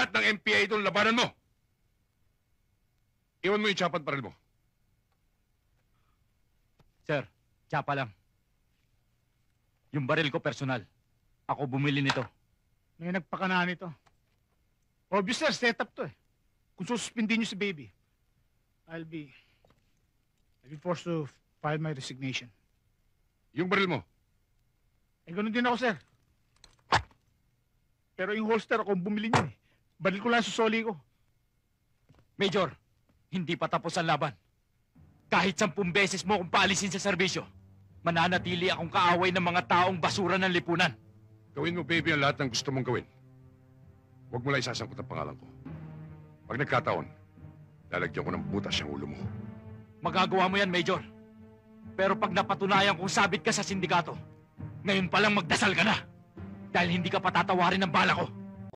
lahat ng MPA itong labanan mo. Iwan mo yung tsapa at baril mo. Sir, tsapa lang. Yung baril ko personal. Ako bumili nito. May nagpakana nito. Obvious sir, setup to eh. Kung sususpindin niyo si baby, I'll be forced to file my resignation. Yung baril mo. Eh, ganun din ako, sir. Pero yung holster, ako ang bumili niya eh. Baril ko lang sa soli ko. Major, hindi pa tapos ang laban. Kahit 10 beses mo akong paalisin sa serbisyo, mananatili akong kaaway ng mga taong basura ng lipunan. Gawin mo, baby, ang lahat ng gusto mong gawin. Huwag mo lang isasangkot ang pangalan ko. Pag nagkataon, lalagyan ko ng butas ang ulo mo. Magagawa mo yan, Major. Pero pag napatunayan kong sabit ka sa sindikato, ngayon pa lang magdasal ka na. Dahil hindi ka patatawarin ng bala ko.